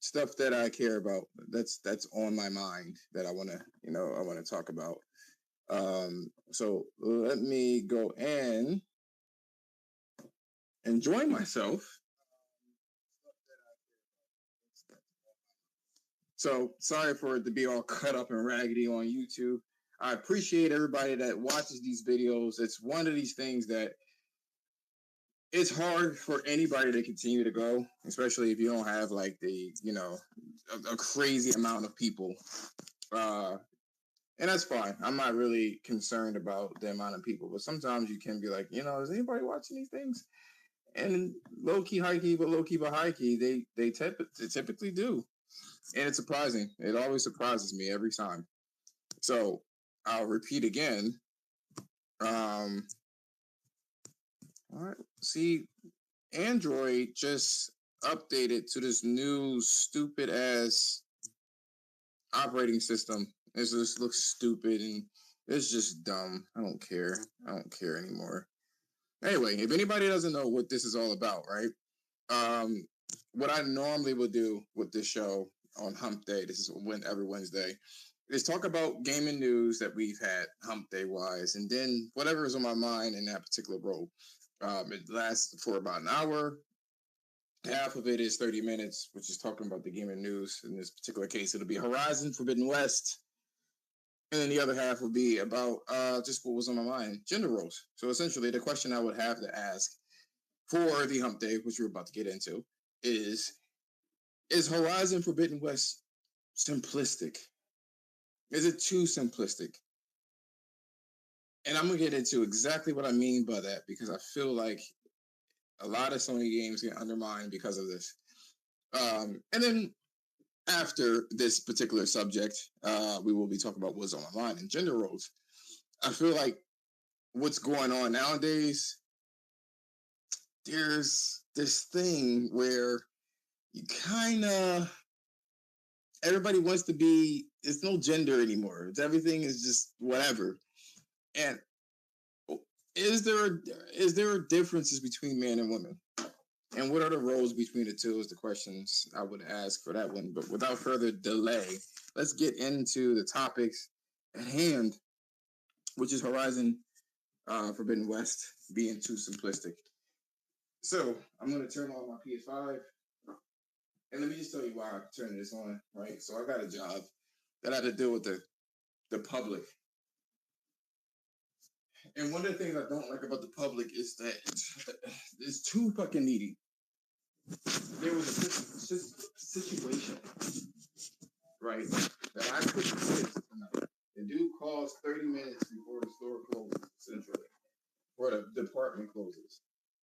Stuff that I care about. That's on my mind that I want to, I want to talk about. So let me go and enjoy myself. So sorry for it to be all cut up and raggedy on YouTube. I appreciate everybody that watches these videos. It's one of these things that it's hard for anybody to continue to go, especially if you don't have like the, a crazy amount of people. And that's fine. I'm not really concerned about the amount of people, but sometimes you can be like, is anybody watching these things? And low key, high key, but low key, but high key, they typically do, and it's surprising. It always surprises me every time. So I'll repeat again. All right. See, Android just updated to this new stupid ass operating system. It just looks stupid and it's just dumb. I don't care. I don't care anymore. Anyway, if anybody doesn't know what this is all about, right? What I normally would do with this show on Hump Day, this is every Wednesday, is talk about gaming news that we've had Hump Day wise, and then whatever is on my mind in that particular role. It lasts for about an hour. Half of it is 30 minutes, which is talking about the gaming news. In this particular case, it'll be Horizon Forbidden West. And then the other half will be about just what was on my mind, gender roles. So essentially, the question I would have to ask for the Hump Day, which we're about to get into, is Horizon Forbidden West simplistic? Is it too simplistic? And I'm going to get into exactly what I mean by that because I feel like a lot of Sony games get undermined because of this. And then after this particular subject, we will be talking about what's on my mind and gender roles. I feel like what's going on nowadays, there's this thing where you kind of, everybody wants to be, it's no gender anymore. It's everything is just whatever. And is there differences between men and women? And what are the roles between the two is the questions I would ask for that one. But without further delay, let's get into the topics at hand, which is Horizon Forbidden West being too simplistic. So I'm going to turn on my PS5. And let me just tell you why I'm turning this on, right? So I got a job that I had to deal with the public. And one of the things I don't like about the public is that it's too fucking needy. There was a situation, right, that I couldn't fix tonight. The dude calls 30 minutes before the store closes, essentially, or the department closes,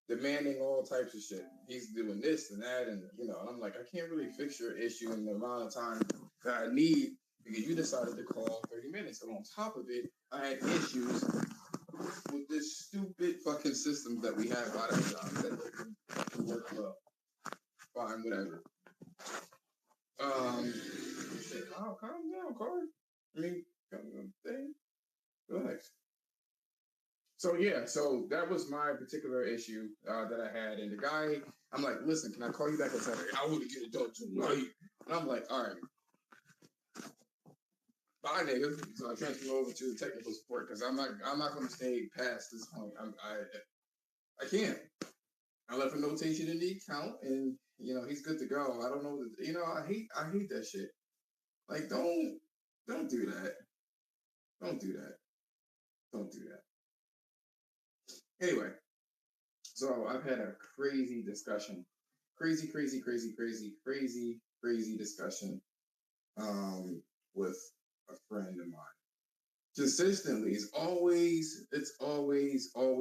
demanding all types of shit. He's doing this and that, and and I'm like, I can't really fix your issue in the amount of time that I need because you decided to call 30 minutes. And on top of it, I had issues with this stupid fucking system that we have out of jobs that doesn't work well. Fine, whatever. Shit, calm down, Carl. I mean, relax. So yeah, so that was my particular issue that I had, and the guy, I'm like, listen, can I call you back on Saturday? I want to get it done tonight, and I'm like, all right, bye, nigga. So I transferred over to the technical support because I'm not going to stay past this point. I can't. I left a notation in the account, and he's good to go. I don't know. I hate that shit. Like, don't do that. Don't do that. Don't do that. Anyway, so I've had a crazy discussion, crazy discussion, with a friend of mine. Consistently, it's always. Oh,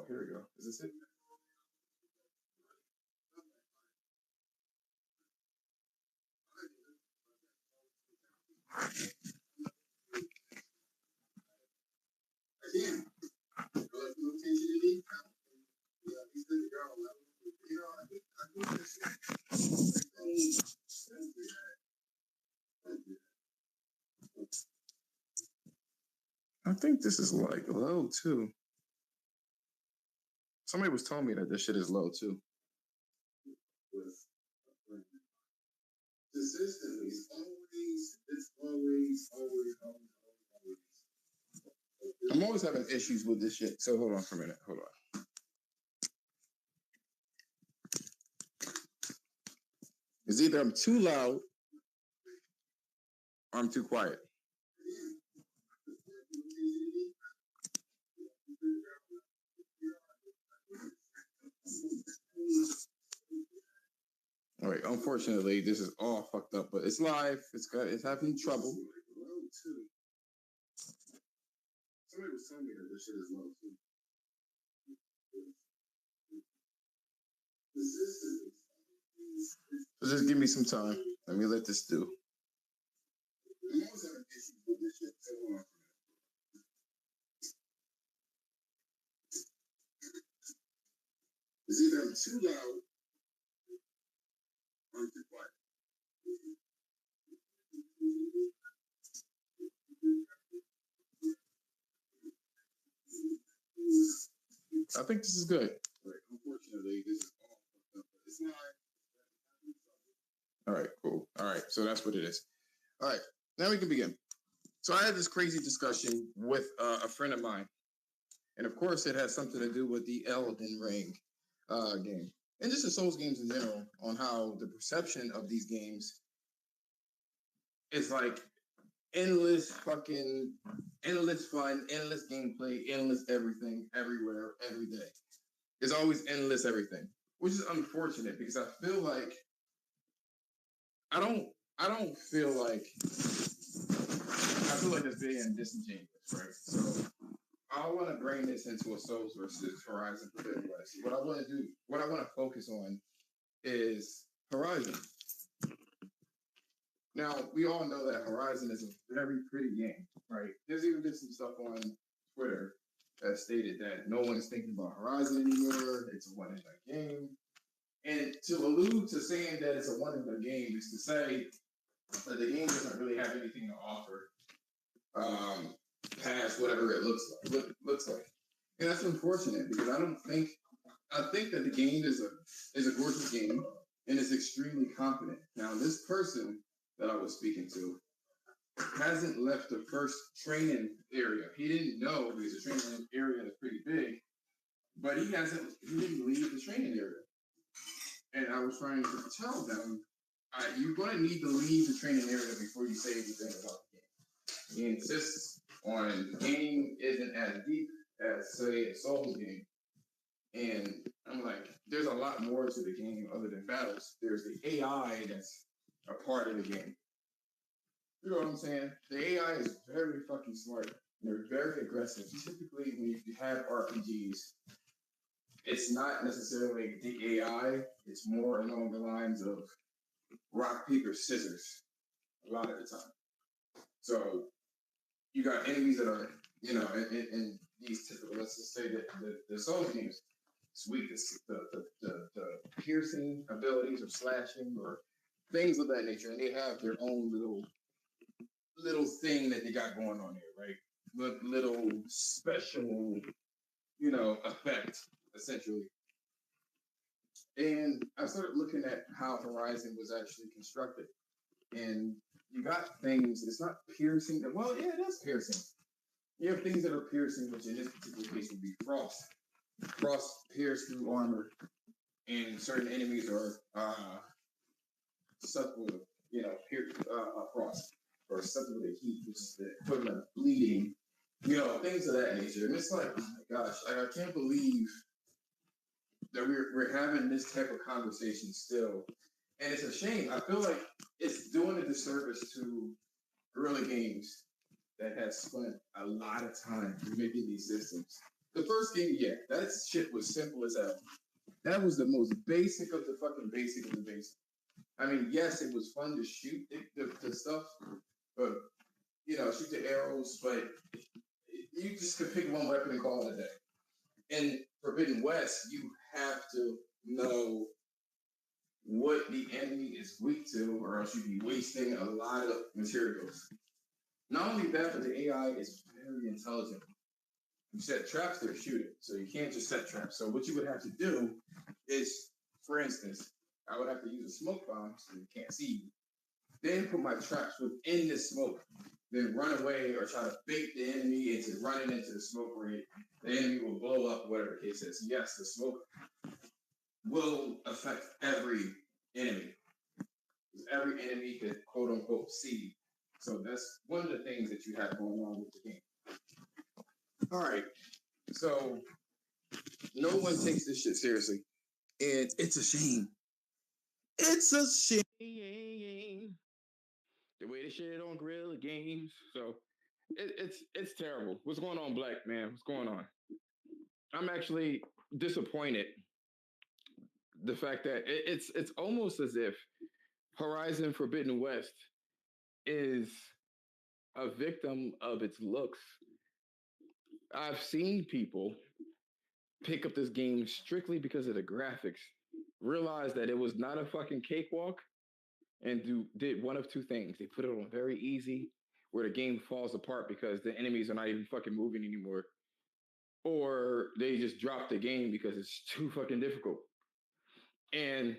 here we go. Is this it? Again, like notation in the account. He's good to go. I think that's I think this is like low too. Somebody was telling me that this shit is low too. Consistently, it's always. I'm always having issues with this shit. So hold on for a minute. Hold on. It's either I'm too loud or I'm too quiet. All right. Unfortunately, this is all fucked up, but it's live. It's having trouble. Somebody was telling me that this shit is low too. So just give me some time. Let me let this do. I'm always having issues with this shit. So hold on. It's either I'm too loud or I'm too quiet. I think this is good. Right. Unfortunately, this is all fucked up, but it's not. All right, cool. All right, so that's what it is. All right, now we can begin. So I had this crazy discussion with a friend of mine, and of course, it has something to do with the Elden Ring game, and just the Souls games in general, on how the perception of these games is like endless fucking, endless fun, endless gameplay, endless everything, everywhere, every day. There's always endless everything, which is unfortunate because I feel like I don't I don't feel like I feel like it's being disingenuous, right? So I want to bring this into a Souls versus Horizon Forbidden West. What I want to do, what I want to focus on is Horizon. Now, we all know that Horizon is a very pretty game, right? There's even been some stuff on Twitter that stated that no one is thinking about Horizon anymore. It's a one and done game. And to allude to saying that it's a one and done game is to say that the game doesn't really have anything to offer past whatever it looks like. And that's unfortunate because I think that the game is a gorgeous game and is extremely competent. Now, this person that I was speaking to hasn't left the first training area. He didn't know because the training area is pretty big, but he didn't leave the training area. And I was trying to tell them, you're going to need to leave the training area before you say anything about the game. He insists on the game isn't as deep as, say, a Souls game. And I'm like, there's a lot more to the game other than battles. There's the AI that's a part of the game. You know what I'm saying? The AI is very fucking smart. They're very aggressive. Typically, when you have RPGs, it's not necessarily the AI. It's more along the lines of rock, paper, scissors a lot of the time. So you got enemies that are, in these typical, let's just say that the Souls games, sweet, the piercing abilities or slashing or things of that nature, and they have their own little thing that they got going on here, right? Little special, effect essentially. And I started looking at how Horizon was actually constructed, and you got things. It's not piercing. Well, yeah, it is piercing. You have things that are piercing, which in this particular case would be frost. Frost pierce through armor, and certain enemies are susceptible to, frost or susceptible to heat, which is the equivalent of bleeding, things of that nature. And it's like, oh my gosh, I can't believe that we're having this type of conversation still. And it's a shame. I feel like it's doing a disservice to early games that has spent a lot of time making these systems. The first game, yeah, that shit was simple as hell. That was the most basic of the fucking basic of the basic. I mean, yes, it was fun to shoot the stuff, but shoot the arrows, but you just could pick one weapon and call it a day. In Forbidden West, you have to know what the enemy is weak to, or else you'd be wasting a lot of materials. Not only that, but the AI is very intelligent. You set traps, they're shooting, so you can't just set traps. So what you would have to do is, for instance, I would have to use a smoke bomb so you can't see you. then put my traps within the smoke, then run away or try to bait the enemy into running into the smoke where the enemy will blow up, whatever the case is. Yes, the smoke will affect every enemy. Every enemy could quote unquote see. So that's one of the things that you have going on with the game. All right. So no one takes this shit seriously. And it's a shame. It's a shame. The way they shit on Guerrilla Games. So it's terrible. What's going on, Black man? What's going on? I'm actually disappointed. The fact that it's almost as if Horizon Forbidden West is a victim of its looks. I've seen people pick up this game strictly because of the graphics, realize that it was not a fucking cakewalk, and did one of two things. They put it on very easy, where the game falls apart because the enemies are not even fucking moving anymore, or they just drop the game because it's too fucking difficult. And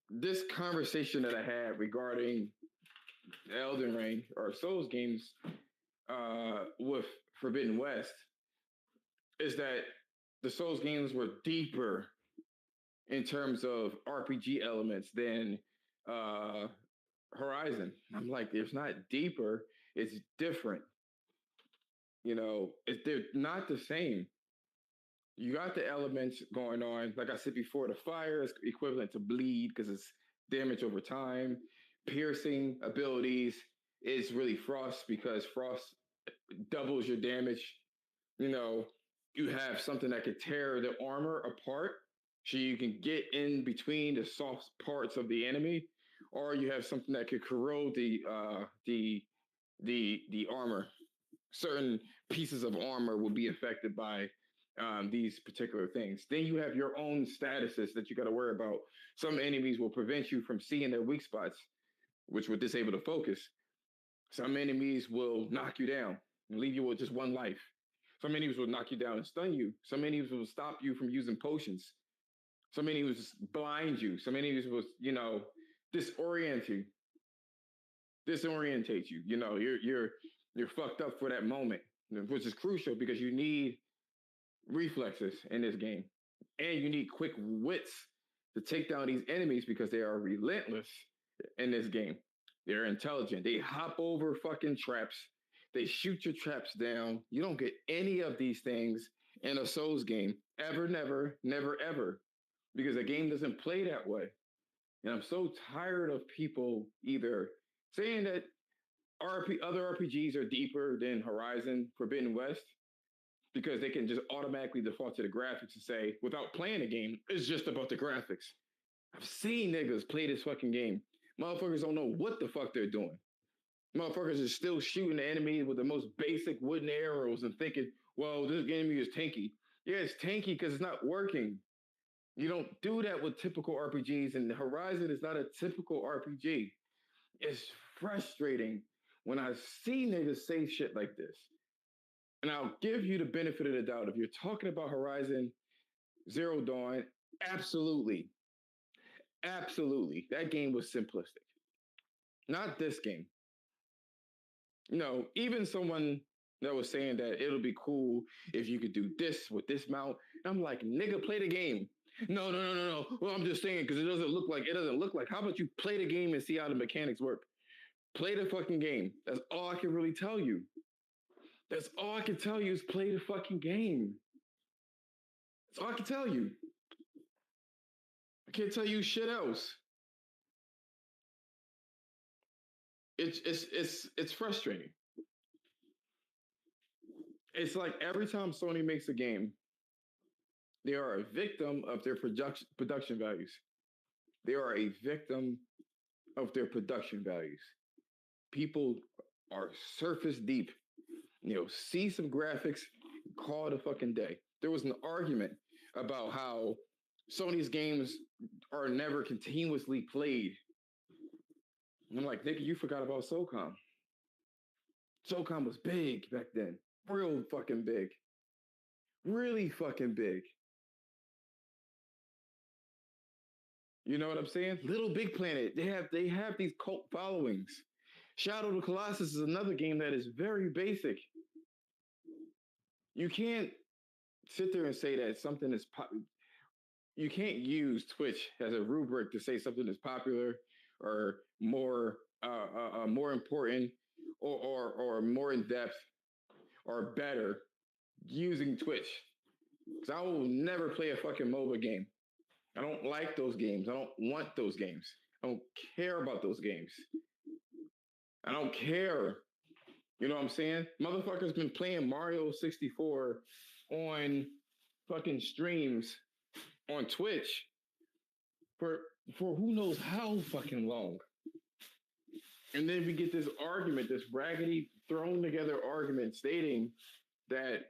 this conversation that I had regarding Elden Ring or Souls games with Forbidden West is that the Souls games were deeper in terms of RPG elements than uh, Horizon. I'm like, it's not deeper, it's different. They're not the same. You got the elements going on. Like I said before, the fire is equivalent to bleed because it's damage over time. Piercing abilities is really frost because frost doubles your damage. You know, you have something that could tear the armor apart so you can get in between the soft parts of the enemy, or you have something that could corrode the armor. Certain pieces of armor will be affected by these particular things. Then you have your own statuses that you got to worry about. Some enemies will prevent you from seeing their weak spots, which will disable the focus. Some enemies will knock you down and leave you with just one life. Some enemies will knock you down and stun you. Some enemies will stop you from using potions. Some enemies will blind you. Some enemies will, disorient you, disorientate you. You're fucked up for that moment, which is crucial because you need reflexes in this game, and you need quick wits to take down these enemies because they are relentless in this game. They're intelligent. They hop over fucking traps. They shoot your traps down. You don't get any of these things in a Souls game ever, never, never, ever, because the game doesn't play that way. And I'm so tired of people either saying that other RPGs are deeper than Horizon Forbidden West because they can just automatically default to the graphics and say, without playing the game, it's just about the graphics. I've seen niggas play this fucking game. Motherfuckers don't know what the fuck they're doing. Motherfuckers are still shooting the enemy with the most basic wooden arrows and thinking, well, this enemy is tanky. Yeah, it's tanky because it's not working. You don't do that with typical RPGs, and Horizon is not a typical RPG. It's frustrating when I see niggas say shit like this. And I'll give you the benefit of the doubt. If you're talking about Horizon Zero Dawn, absolutely. Absolutely. That game was simplistic. Not this game. Even someone that was saying that it'll be cool if you could do this with this mount. I'm like, nigga, play the game. No. Well, I'm just saying because it doesn't look like. How about you play the game and see how the mechanics work? Play the fucking game. That's all I can really tell you. That's all I can tell you is play the fucking game. That's all I can tell you. I can't tell you shit else. It's frustrating. It's like every time Sony makes a game, they are a victim of their production values. They are a victim of their production values. People are surface deep. See some graphics, call it a fucking day. There was an argument about how Sony's games are never continuously played. And I'm like, nigga, you forgot about SOCOM. SOCOM was big back then. Real fucking big. Really fucking big. You know what I'm saying? Little Big Planet. They have these cult followings. Shadow of the Colossus is another game that is very basic. You can't sit there and say that something is you can't use Twitch as a rubric to say something is popular or more important or more in depth or better using Twitch. Because I will never play a fucking MOBA game. I don't like those games. I don't want those games. I don't care about those games. I don't care. You know what I'm saying? Motherfuckers been playing Mario 64 on fucking streams on Twitch for for who knows how fucking long. And then we get this argument, this raggedy thrown together argument stating that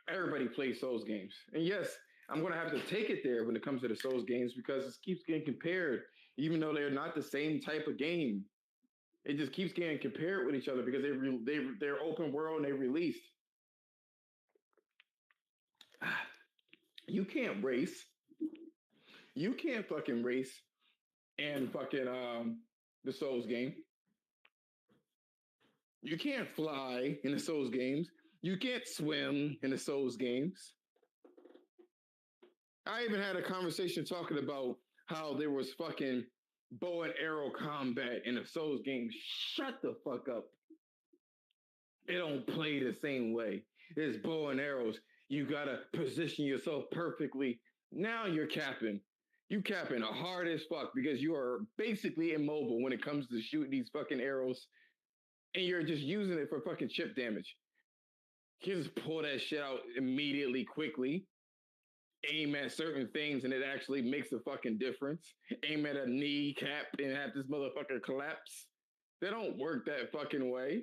everybody plays Souls games. And yes, I'm gonna have to take it there when it comes to the Souls games because it keeps getting compared, even though they're not the same type of game. It just keeps getting compared with each other because they're open world and they released. You can't race. You can't fucking race and fucking the Souls game. You can't fly in the Souls games. You can't swim in the Souls games. I even had a conversation talking about how there was fucking bow and arrow combat in the Souls game. Shut the fuck up. It don't play the same way. There's bow and arrows. You gotta position yourself perfectly. Now you're capping. You capping hard as fuck because you are basically immobile when it comes to shooting these fucking arrows, and you're just using it for fucking chip damage. You just pull that shit out immediately, quickly. Aim at certain things, and it actually makes a fucking difference. Aim at a kneecap and have this motherfucker collapse. They don't work that fucking way.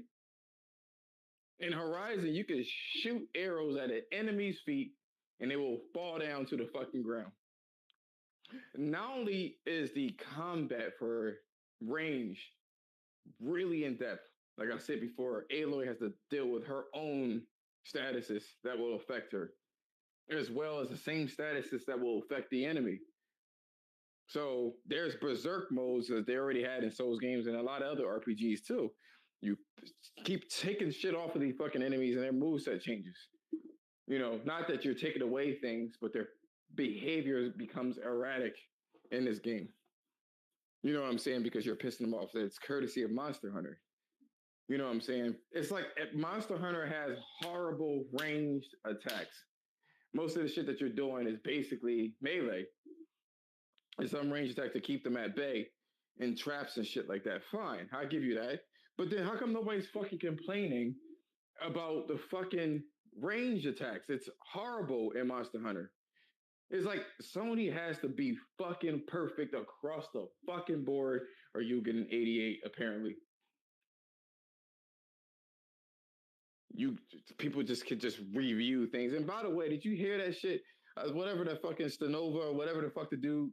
In Horizon, you can shoot arrows at an enemy's feet and they will fall down to the fucking ground. Not only is the combat for range really in depth, like I said before, Aloy has to deal with her own statuses that will affect her, as well as the same statuses that will affect the enemy. So there's berserk modes that they already had in Souls games and a lot of other RPGs too. You keep taking shit off of these fucking enemies and their moveset changes. You know, not that you're taking away things, but their behavior becomes erratic in this game. You know what I'm saying? Because you're pissing them off. It's courtesy of Monster Hunter. You know what I'm saying? It's like Monster Hunter has horrible ranged attacks. Most of the shit that you're doing is basically melee. And some range attacks to keep them at bay and traps and shit like that. Fine, I give you that. But then how come nobody's fucking complaining about the fucking range attacks? It's horrible in Monster Hunter. It's like Sony has to be fucking perfect across the fucking board, or you get an 88 apparently. You people just could just review things. And by the way, did you hear that shit? Whatever the fucking Stanova or whatever the fuck the dude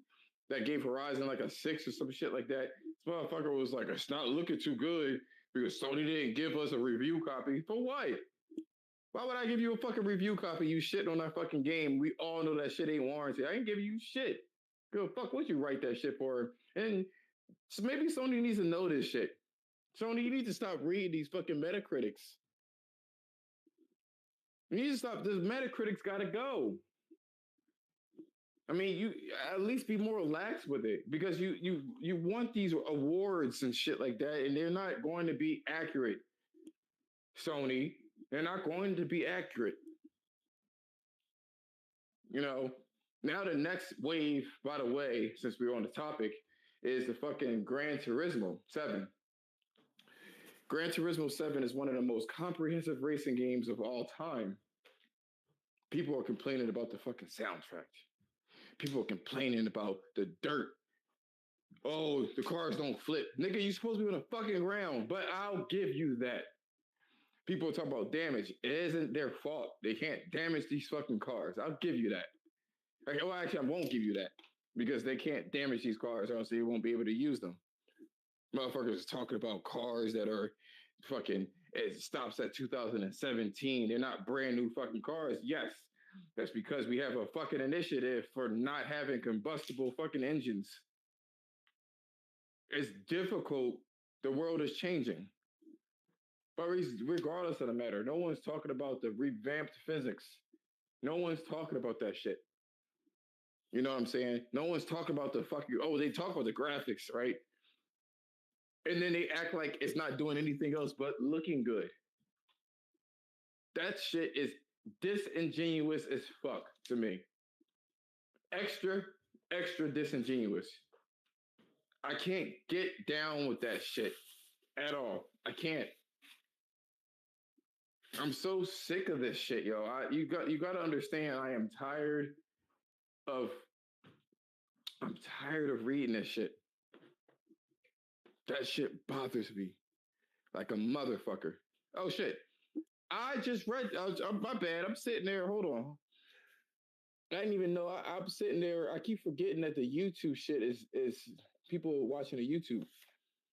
that gave Horizon like a 6 or some shit like that. This motherfucker was like, it's not looking too good because Sony didn't give us a review copy. For what? Why would I give you a fucking review copy? You shitting on that fucking game. We all know that shit ain't warranted. I ain't giving you shit. Go fuck what you write that shit for. And so maybe Sony needs to know this shit. Sony, you need to stop reading these fucking Metacritics. You need to stop. This Metacritic's got to go. I mean, you at least be more relaxed with it because you want these awards and shit like that, and they're not going to be accurate. Sony, they're not going to be accurate. You know, now the next wave, by the way, since we're on the topic, is the fucking Gran Turismo 7. Gran Turismo 7 is one of the most comprehensive racing games of all time. People are complaining about the fucking soundtrack. People are complaining about the dirt. Oh, the cars don't flip. Nigga, you supposed to be on the fucking ground, but I'll give you that. People talk about damage. It isn't their fault. They can't damage these fucking cars. I'll give you that. Okay, well, actually, I won't give you that because they can't damage these cars, or else they won't be able to use them. Motherfuckers is talking about cars that are fucking, it stops at 2017. They're not brand new fucking cars. Yes, That's because we have a fucking initiative for not having combustible fucking engines. It's difficult. The world is changing. But regardless of the matter, no one's talking about the revamped physics. No one's talking about that shit. You know what I'm saying? No one's talking about the fucking. Oh, they talk about the graphics, right? And then they act like it's not doing anything else but looking good. That shit is disingenuous as fuck to me. Extra, extra disingenuous. I can't get down with that shit at all. I can't. I'm so sick of this shit, yo. You got to understand. Of I'm tired of reading this shit. That shit bothers me like a motherfucker. Oh shit! I just read. My bad. I'm sitting there. Hold on. I didn't even know. I'm sitting there. I keep forgetting that the YouTube shit is people watching the YouTube.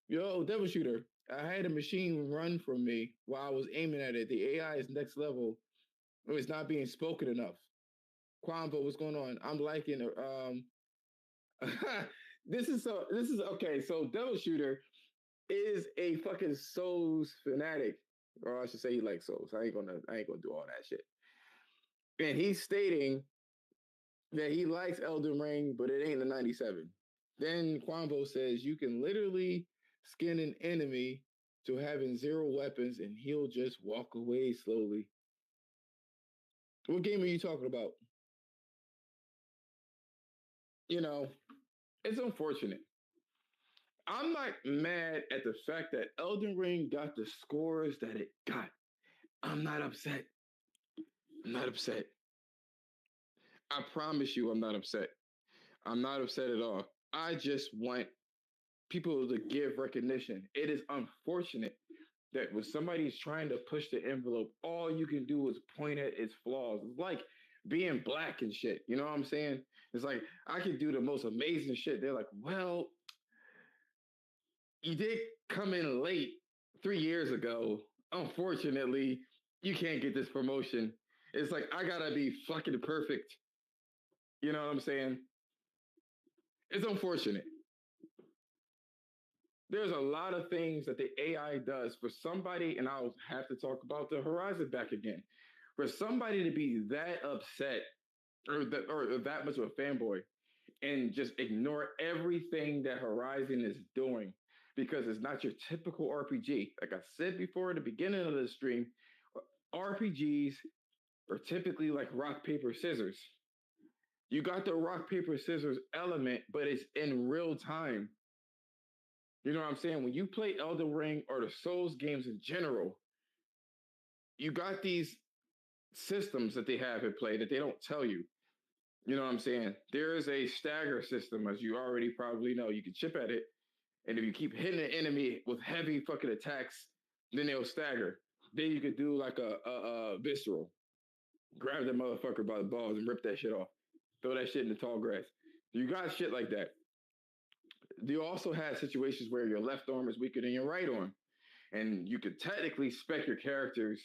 Yo, Devil Shooter. I had a machine run from me while I was aiming at it. The AI is next level. It's not being spoken enough. Quambo, what's going on? I'm liking it. This is okay. So Devil Shooter is a fucking Souls fanatic, or I should say he likes Souls. I ain't gonna do all that shit. And he's stating that he likes Elden Ring, but it ain't a 97. Then Quambo says you can literally skin an enemy to having zero weapons, and he'll just walk away slowly. What game are you talking about? You know, it's unfortunate. I'm not mad at the fact that Elden Ring got the scores that it got. I'm not upset. I'm not upset. I promise you, I'm not upset. I'm not upset at all. I just want people to give recognition. It is unfortunate that when somebody's trying to push the envelope, all you can do is point at its flaws. It's like being black and shit. You know what I'm saying? It's like I can do the most amazing shit. They're like, well, you did come in late 3 years ago. Unfortunately, you can't get this promotion. It's like I gotta be fucking perfect. You know what I'm saying? It's unfortunate. There's a lot of things that the AI does for somebody, and I'll have to talk about the Horizon back again. For somebody to be that upset or that much of a fanboy and just ignore everything that Horizon is doing because it's not your typical RPG. Like I said before at the beginning of the stream, RPGs are typically like rock, paper, scissors. You got the rock, paper, scissors element, but it's in real time. You know what I'm saying? When you play Elden Ring or the Souls games in general, you got these systems that they have in play that they don't tell you. You know what I'm saying? There is a stagger system, as you already probably know. You can chip at it, and if you keep hitting the enemy with heavy fucking attacks, then they'll stagger. Then you could do like a visceral, grab that motherfucker by the balls and rip that shit off, throw that shit in the tall grass. You got shit like that. You also had situations where your left arm is weaker than your right arm, and you could technically spec your characters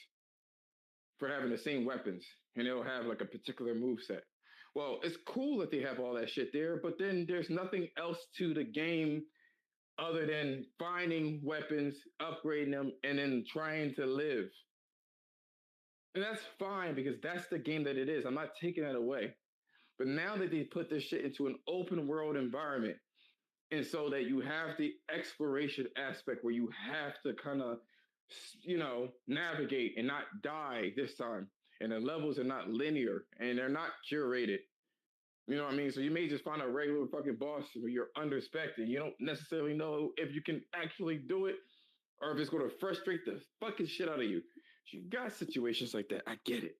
for having the same weapons, and they'll have like a particular move set. Well, it's cool that they have all that shit there, but then there's nothing else to the game other than finding weapons, upgrading them, and then trying to live. And that's fine because that's the game that it is. I'm not taking that away. But now that they put this shit into an open world environment, and so that you have the exploration aspect where you have to kind of, navigate and not die this time. And the levels are not linear and they're not curated. You know what I mean? So you may just find a regular fucking boss where you're underspected. You don't necessarily know if you can actually do it or if it's going to frustrate the fucking shit out of you. You got situations like that. I get it.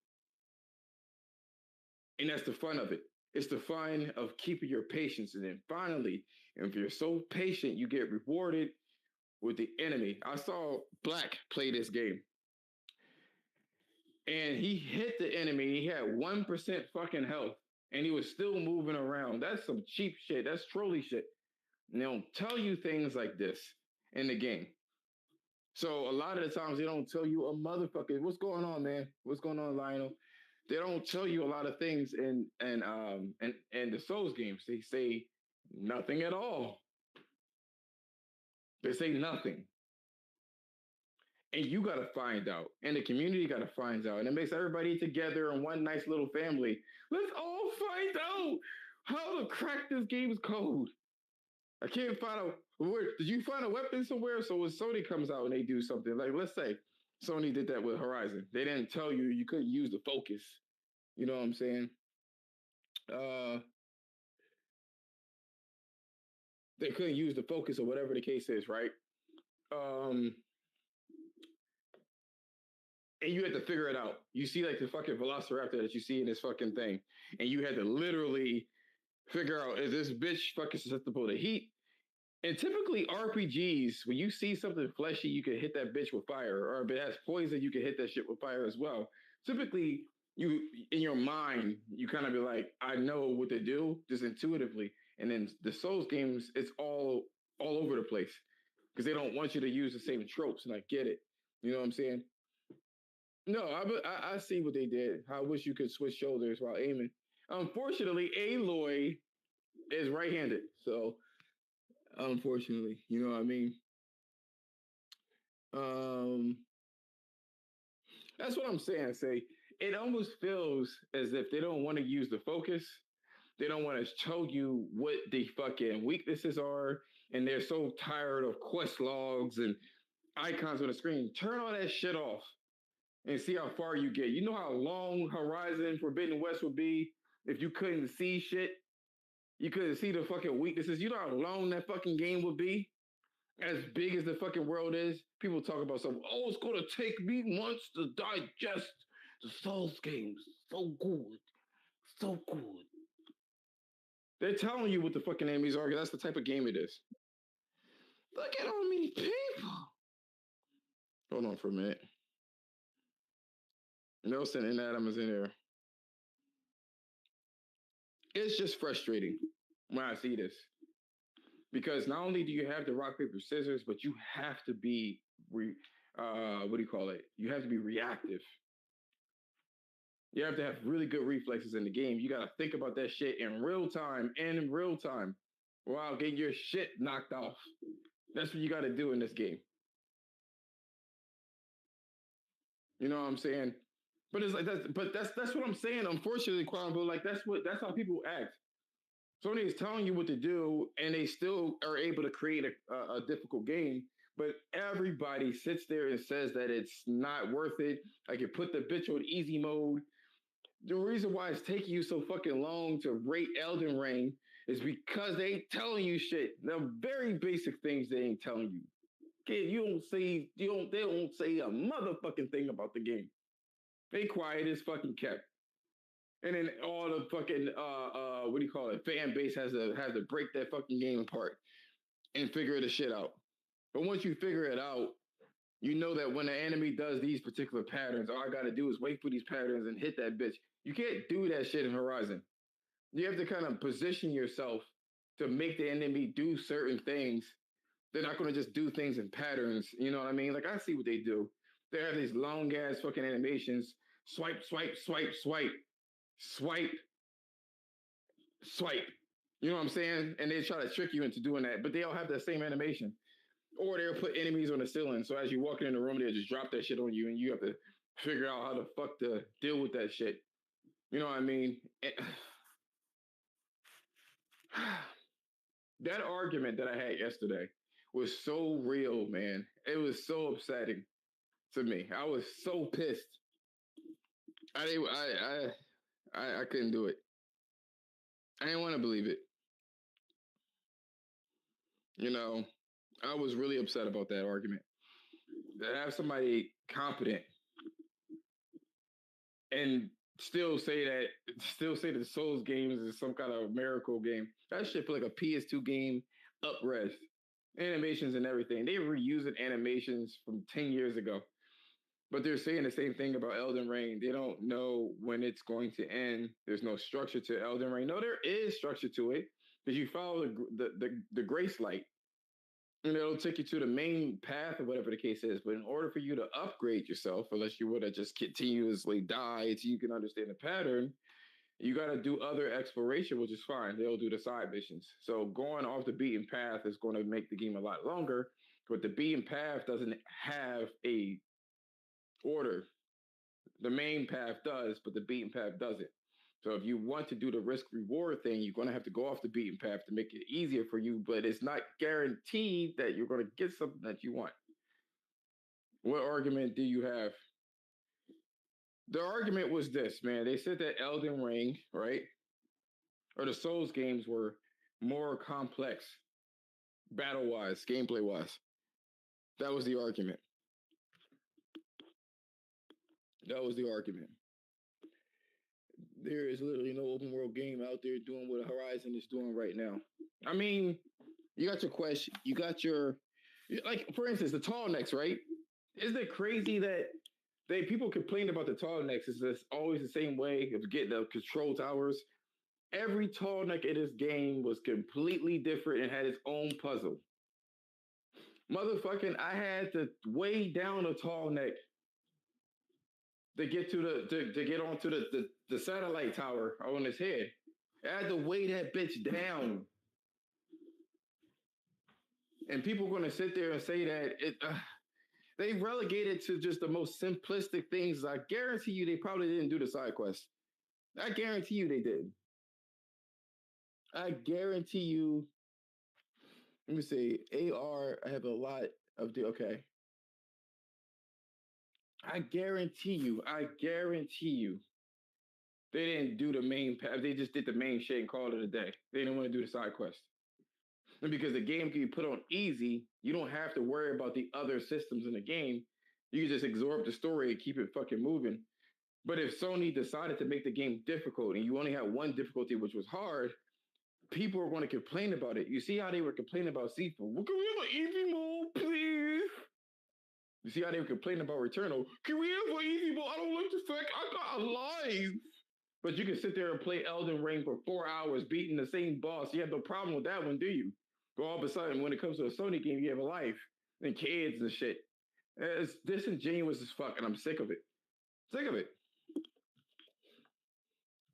And that's the fun of it. It's the fun of keeping your patience. And then finally, if you're so patient, you get rewarded with the enemy. I saw Black play this game. And he hit the enemy. He had 1% fucking health. And he was still moving around. That's some cheap shit. That's trolley shit. And they don't tell you things like this in the game. So a lot of the times they don't tell you a motherfucker. What's going on, man? What's going on, Lionel? They don't tell you a lot of things in the Souls games. They say nothing at all. They say nothing. And you gotta find out. And the community gotta find out. And it makes everybody together in one nice little family. Let's all find out how to crack this game's code. I can't find out where did you find a weapon somewhere? So when Sony comes out and they do something, like let's say Sony did that with Horizon. They didn't tell you you couldn't use the focus. You know what I'm saying? Uh they couldn't use the focus or whatever the case is, right? Um and you had to figure it out. You see like the fucking velociraptor that you see in this fucking thing, and you had to literally figure out is this bitch fucking susceptible to heat? And typically RPGs, when you see something fleshy, you can hit that bitch with fire, or if it has poison, you can hit that shit with fire as well. Typically, you in your mind, you kind of be like, I know what to do, just intuitively. And then the Souls games, it's all over the place because they don't want you to use the same tropes, and I get it. You know what I'm saying? No, I see what they did. I wish you could switch shoulders while aiming. Unfortunately, Aloy is right-handed, so unfortunately, you know what I mean. Um, that's what I'm saying. Say it almost feels as if they don't want to use the focus. They don't want to show you what the fucking weaknesses are, and they're so tired of quest logs and icons on the screen. Turn all that shit off and see how far you get. You know how long Horizon Forbidden West would be if you couldn't see shit? You couldn't see the fucking weaknesses. You know how long that fucking game would be? As big as the fucking world is, people talk about something. Oh, it's gonna take me months to digest the Souls games. So good. So good. They're telling you what the fucking enemies are, because that's the type of game it is. Look at how many people. Hold on for a minute. Nelson and Adam is in there. It's just frustrating when I see this. Because not only do you have the rock, paper, scissors, but you have to be what do you call it? You have to be reactive. You have to have really good reflexes in the game. You got to think about that shit in real time, while getting your shit knocked off. That's what you got to do in this game. You know what I'm saying? But it's like that's what I'm saying. Unfortunately, Quanvo, like that's how people act. Sony is telling you what to do, and they still are able to create a difficult game. But everybody sits there and says that it's not worth it. Like you put the bitch on easy mode. The reason why it's taking you so fucking long to rate Elden Ring is because they ain't telling you shit. The very basic things they ain't telling you. Kid, they don't say a motherfucking thing about the game. They quiet as fucking kept. And then all the fucking what do you call it? Fan base has to break that fucking game apart and figure the shit out. But once you figure it out, you know that when the enemy does these particular patterns, all I gotta do is wait for these patterns and hit that bitch. You can't do that shit in Horizon. You have to kind of position yourself to make the enemy do certain things. They're not gonna just do things in patterns. You know what I mean? Like I see what they do. They have these long ass fucking animations. Swipe, swipe, swipe, swipe, swipe, swipe. You know what I'm saying? And they try to trick you into doing that, but they all have that same animation. Or they'll put enemies on the ceiling. So as you walk in the room, they'll just drop that shit on you, and you have to figure out how the fuck to deal with that shit. You know what I mean? That argument that I had yesterday was so real, man. It was so upsetting to me. I was so pissed. I couldn't do it. I didn't want to believe it. You know, I was really upset about that argument. To have somebody competent and still say that the Souls games is some kind of miracle game. That shit feel like a PS2 game up res. Animations and everything. They were using animations from 10 years ago. But they're saying the same thing about Elden Ring. They don't know when it's going to end. There's no structure to Elden Ring. No, there is structure to it because you follow the grace light. and it'll take you to the main path or whatever the case is. But in order for you to upgrade yourself, unless you want to just continuously die until you can understand the pattern, you got to do other exploration, which is fine. They'll do the side missions. So going off the beaten path is going to make the game a lot longer. But the beaten path doesn't have a order. The main path does, but the beaten path doesn't. So if you want to do the risk reward thing, you're going to have to go off the beaten path to make it easier for you, but it's not guaranteed that you're going to get something that you want. What argument do you have? The argument was this, man. They said that Elden Ring, right, or the Souls games were more complex, battle wise, gameplay wise. That was the argument. That was the argument. There is literally no open world game out there doing what Horizon is doing right now. I mean, you got your quest, you got your, like, for instance, the tall necks, right? Isn't it crazy that people complain about the tall necks? It's just always the same way of getting the control towers. Every tall neck in this game was completely different and had its own puzzle. Motherfucking, I had to weigh down a tall neck to get to to get onto the satellite tower on his head. I had to weigh that bitch down. And people are going to sit there and say that they relegated to just the most simplistic things. I guarantee you they probably didn't do the side quest. I guarantee you they did. I guarantee you. Let me see. AR, I have a lot of the. Okay. I guarantee you. They didn't do the main path. They just did the main shit and called it a day. They didn't want to do the side quest. And because the game can be put on easy, you don't have to worry about the other systems in the game. You can just absorb the story and keep it fucking moving. But if Sony decided to make the game difficult and you only had one difficulty, which was hard, people are going to complain about it. You see how they were complaining about Seafood? Well, can we have an easy mode, please? You see how they were complaining about Returnal? Can we have an easy mode? I don't like the fact I got a life. But you can sit there and play Elden Ring for 4 hours beating the same boss. You have no problem with that one, do you? But all of a sudden, when it comes to a Sony game, you have a life and kids and shit. It's disingenuous as fuck, and I'm sick of it. Sick of it.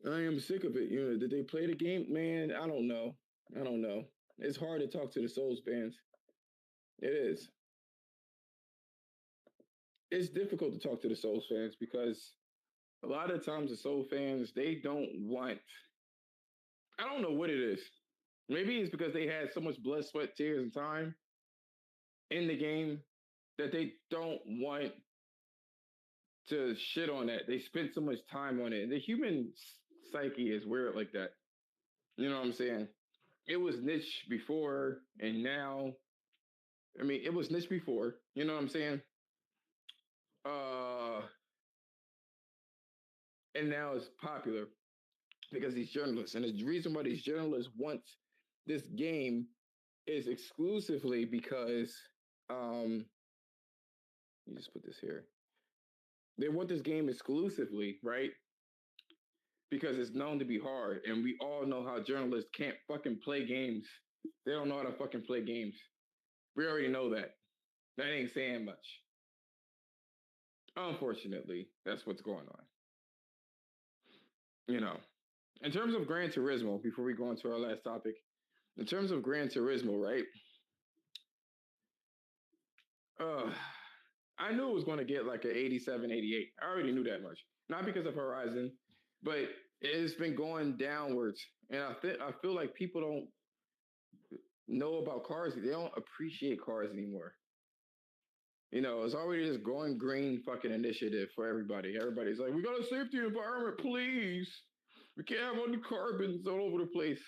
I am sick of it. You know, did they play the game? Man, I don't know. It's hard to talk to the Souls fans. It is. It's difficult to talk to the Souls fans because a lot of times the Soul fans, they don't want, I don't know what it is. Maybe it's because they had so much blood, sweat, tears, and time in the game that they don't want to shit on that. They spent so much time on it. The human psyche is weird like that. You know what I'm saying? It was niche before, and now, I mean, it was niche before. You know what I'm saying? Uh, and now it's popular because these journalists, and the reason why these journalists want this game is exclusively because, you just put this here. They want this game exclusively, right? Because it's known to be hard, and we all know how journalists can't fucking play games. They don't know how to fucking play games. We already know that. That ain't saying much. Unfortunately, that's what's going on. You know, in terms of Gran Turismo, before we go into our last topic, in terms of Gran Turismo, right? Uh, I knew it was going to get like an 87, 88. I already knew that much. Not because of Horizon, but it's been going downwards. And I feel like people don't know about cars. They don't appreciate cars anymore. You know, it's already this going green fucking initiative for everybody. Everybody's like, we gotta save the environment, please. We can't have any carbons all over the place.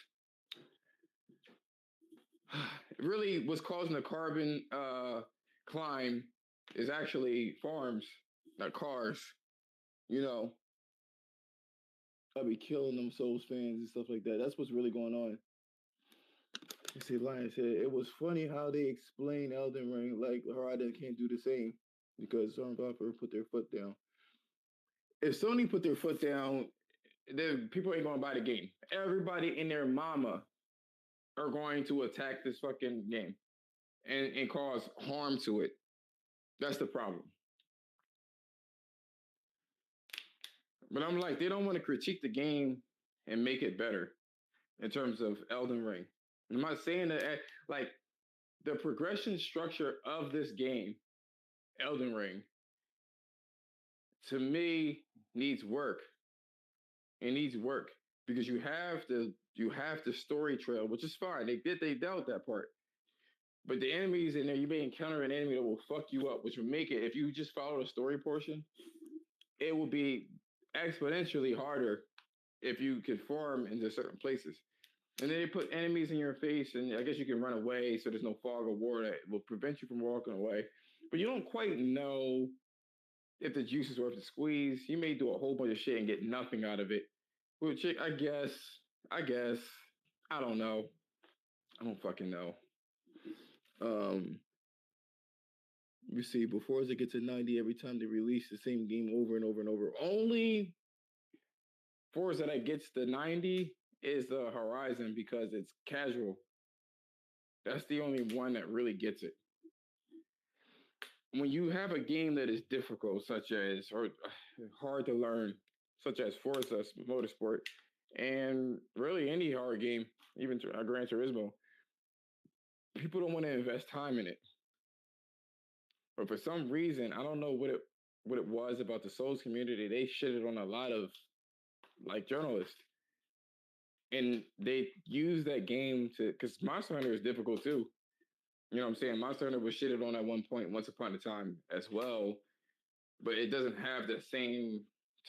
Really, what's causing the carbon climb is actually farms, not cars. You know, I'll be killing them Souls fans and stuff like that. That's what's really going on. You see, Lion said it was funny how they explain Elden Ring like Harada can't do the same because Sony put their foot down. If Sony put their foot down, then people ain't gonna buy the game. Everybody and their mama are going to attack this fucking game. and cause harm to it. That's the problem. But I'm like, they don't want to critique the game and make it better in terms of Elden Ring. I'm not saying that like the progression structure of this game, Elden Ring, to me needs work. It needs work because you have the story trail, which is fine. They dealt that part. But the enemies in there, you may encounter an enemy that will fuck you up, which will make it, if you just follow the story portion, it will be exponentially harder if you could farm into certain places. And then they put enemies in your face, and I guess you can run away, so there's no fog of war that will prevent you from walking away. But you don't quite know if the juice is worth the squeeze. You may do a whole bunch of shit and get nothing out of it. Which I guess, I don't know. I don't fucking know. Um, you see, before it gets to 90, every time they release the same game over and over and over. Only Forza that gets the 90 is the Horizon because it's casual. That's the only one that really gets it. When you have a game that is difficult, such as or hard to learn, such as Forza Motorsport, and really any hard game, even Gran Turismo, people don't want to invest time in it. But for some reason, I don't know what it was about the Souls community. They shitted on a lot of like journalists, and they use that game to because Monster Hunter is difficult too. You know what I'm saying? Monster Hunter was shitted on at one point, once upon a time as well, but it doesn't have the same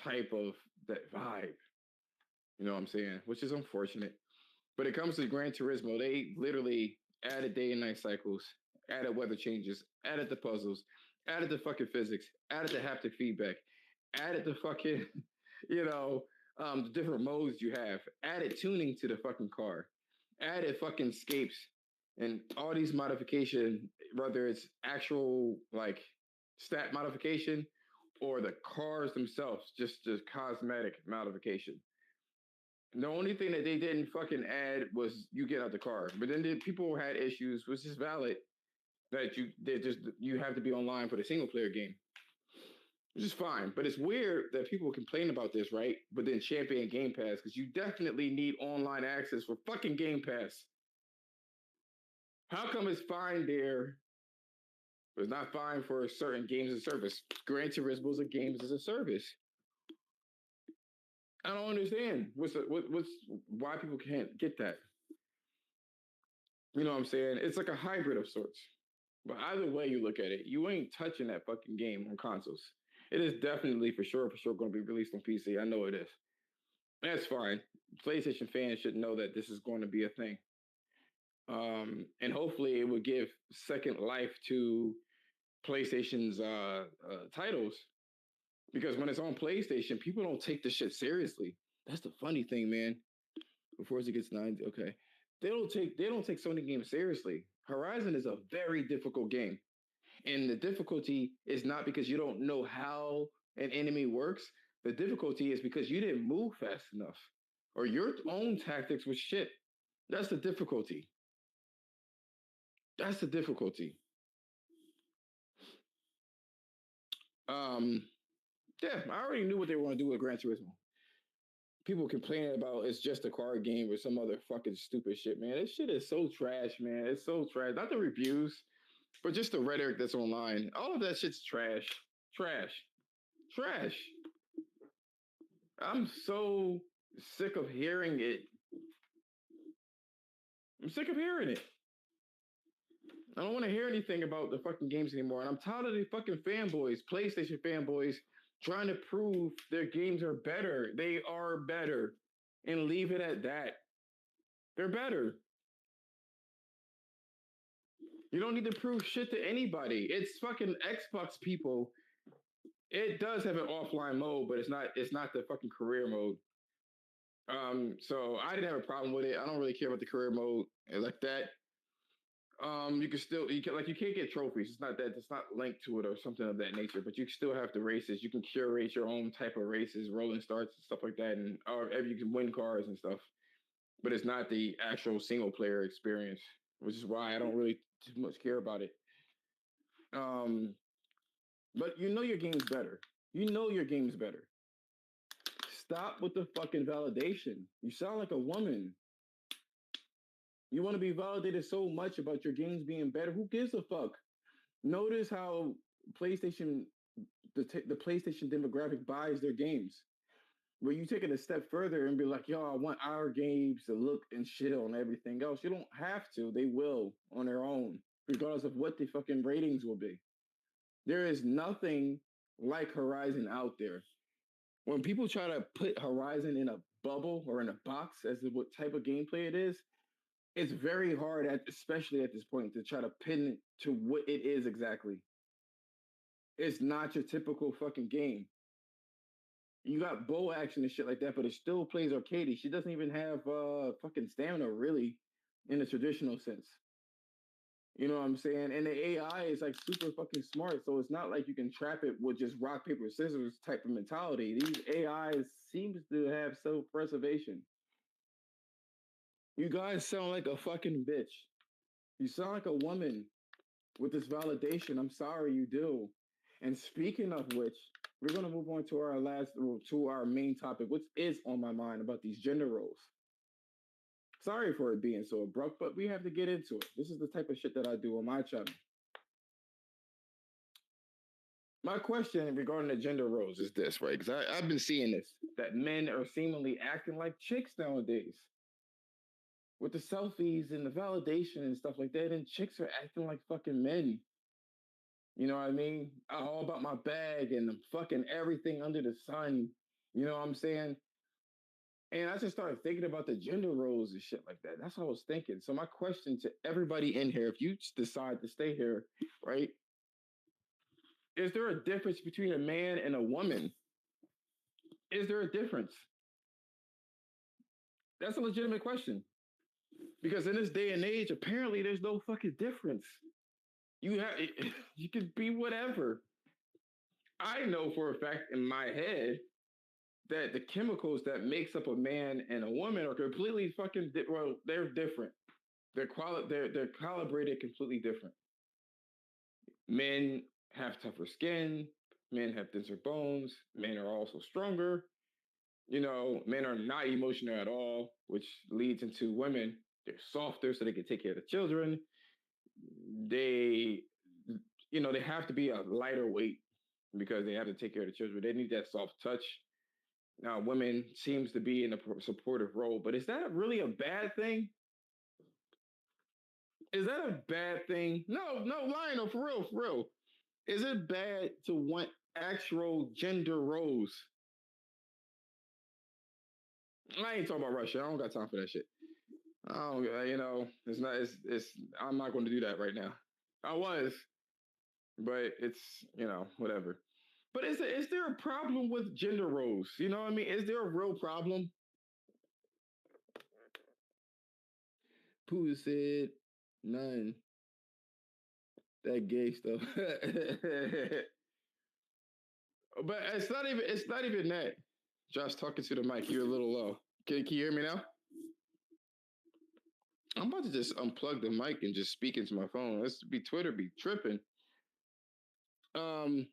type of that vibe. You know what I'm saying? Which is unfortunate. But it comes to Gran Turismo, they literally added day and night cycles, added weather changes, added the puzzles, added the fucking physics, added the haptic feedback, added the fucking, you know, the different modes you have, added tuning to the fucking car, added fucking scapes, and all these modification, whether it's actual like stat modification or the cars themselves, just cosmetic modification. The only thing that they didn't fucking add was you get out the car. But then people had issues, which is valid, that you have to be online for the single player game, which is fine. But it's weird that people complain about this, right? But then champion Game Pass because you definitely need online access for fucking Game Pass. How come it's fine there, but it's not fine for certain games as a service? Gran Turismo is a games as a service. I don't understand what's why people can't get that. You know what I'm saying? It's like a hybrid of sorts. But either way you look at it, you ain't touching that fucking game on consoles. It is definitely for sure going to be released on PC. I know it is. That's fine. PlayStation fans should know that this is going to be a thing. And hopefully it will give second life to PlayStation's titles. Because when it's on PlayStation, people don't take the shit seriously. That's the funny thing, man. Before it gets 90, okay. They don't take Sony games seriously. Horizon is a very difficult game. And the difficulty is not because you don't know how an enemy works. The difficulty is because you didn't move fast enough. Or your own tactics was shit. That's the difficulty. That's the difficulty. Um, yeah, I already knew what they were going to do with Gran Turismo. People complaining about it's just a card game or some other fucking stupid shit, man. This shit is so trash, man. It's so trash. Not the reviews, but just the rhetoric that's online. All of that shit's trash. Trash. Trash. I'm so sick of hearing it. I'm sick of hearing it. I don't want to hear anything about the fucking games anymore. And I'm tired of the fucking fanboys, PlayStation fanboys, trying to prove their games are better. They are better. And leave it at that. They're better. You don't need to prove shit to anybody. It's fucking Xbox people. It does have an offline mode, but it's not the fucking career mode. So I didn't have a problem with it. I don't really care about the career mode like that. You can still you can't get trophies. It's not linked to it or something of that nature. But you still have the races. You can curate your own type of races, rolling starts and stuff like that, and or you can win cars and stuff. But it's not the actual single player experience. which is why I don't really too much care about it. Um, but you know your game's better. You know your game's better. Stop with the fucking validation. You sound like a woman. You want to be validated so much about your games being better. Who gives a fuck? Notice how PlayStation, the PlayStation demographic buys their games. Where you take it a step further and be like, yo, I want our games to look and shit on everything else. You don't have to. They will on their own, regardless of what the fucking ratings will be. There is nothing like Horizon out there. When people try to put Horizon in a bubble or in a box as to what type of gameplay it is, it's very hard especially at this point, to try to pin it to what it is exactly. It's not your typical fucking game. You got bow action and shit like that, but it still plays arcadey. She doesn't even have fucking stamina really in the traditional sense. You know what I'm saying? And the AI is like super fucking smart, so it's not like you can trap it with just rock paper scissors type of mentality. These AIs seems to have self preservation. You guys sound like a fucking bitch. You sound like a woman with this validation. I'm sorry you do. And speaking of which, we're gonna move on to to our main topic, which is on my mind about these gender roles. Sorry for it being so abrupt, but we have to get into it. This is the type of shit that I do on my channel. My question regarding the gender roles is this, right? Because I've been seeing this, that men are seemingly acting like chicks nowadays with the selfies and the validation and stuff like that, and chicks are acting like fucking men. You know what I mean? All about my bag and the fucking everything under the sun. You know what I'm saying? And I just started thinking about the gender roles and shit like that. That's what I was thinking. So my question to everybody in here, if you decide to stay here, right? Is there a difference between a man and a woman? Is there a difference? That's a legitimate question. Because in this day and age, apparently there's no fucking difference. You have you could be whatever. I know for a fact in my head that the chemicals that makes up a man and a woman are completely fucking well, they're different. They're calibrated completely different. Men have tougher skin, men have denser bones, men are also stronger. You know, men are not emotional at all, which leads into women. They're softer so they can take care of the children. They, they have to be a lighter weight because they have to take care of the children. They need that soft touch. Now, women seems to be in a supportive role, but is that really a bad thing? Is that a bad thing? No, no, Lionel, for real, for real. Is it bad to want actual gender roles? I ain't talking about Russia. I don't got time for that shit. I don't, it's not, I'm not going to do that right now. I was, but it's, whatever. But is there a problem with gender roles? You know what I mean? Is there a real problem? Pooh said, none. That gay stuff. But it's not even that. Josh talking to the mic, you're a little low. Can you hear me now? I'm about to just unplug the mic and just speak into my phone. Let's be Twitter be tripping. Um,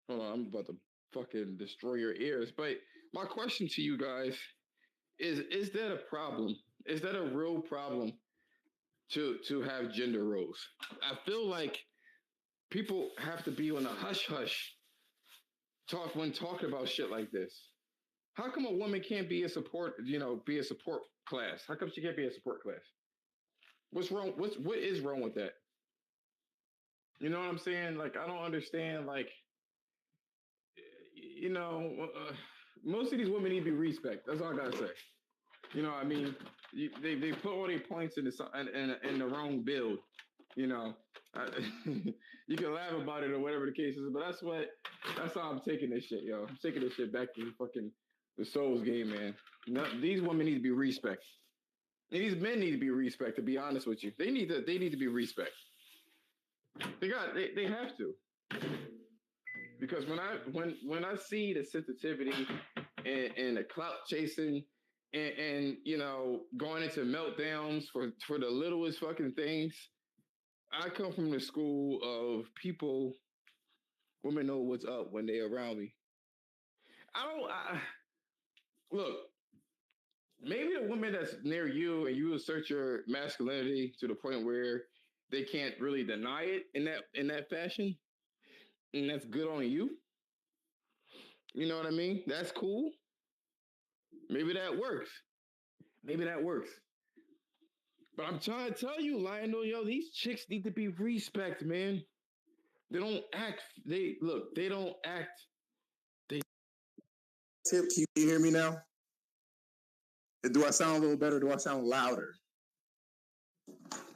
hold on, I'm about to fucking destroy your ears. But my question to you guys is that a problem? Is that a real problem to have gender roles? I feel like people have to be on a hush hush talk when talking about shit like this. How come a woman can't be a support, be a support class? How come she can't be a support class? What's wrong? What is wrong with that? You know what I'm saying? Like I don't understand. Like you know, most of these women need to be respect. That's all I gotta say. You know what I mean? They put all their points in the wrong build. You know, I, you can laugh about it or whatever the case is, but that's how I'm taking this shit, yo. I'm taking this shit back to the Souls game, man. These women need to be respect. And these men need to be respect. To be honest with you, they need to be respect. They have to, because when I see the sensitivity and the clout chasing and going into meltdowns for the littlest fucking things. I come from the school of people. Women know what's up when they're around me. I don't. Look, maybe a woman that's near you and you assert your masculinity to the point where they can't really deny it in that fashion, and that's good on you. You know what I mean? That's cool. Maybe that works. Maybe that works. But I'm trying to tell you, Lionel, these chicks need to be respect, man. They don't act. They look. They don't act. They. Tip, can you hear me now? Do I sound a little better? Do I sound louder?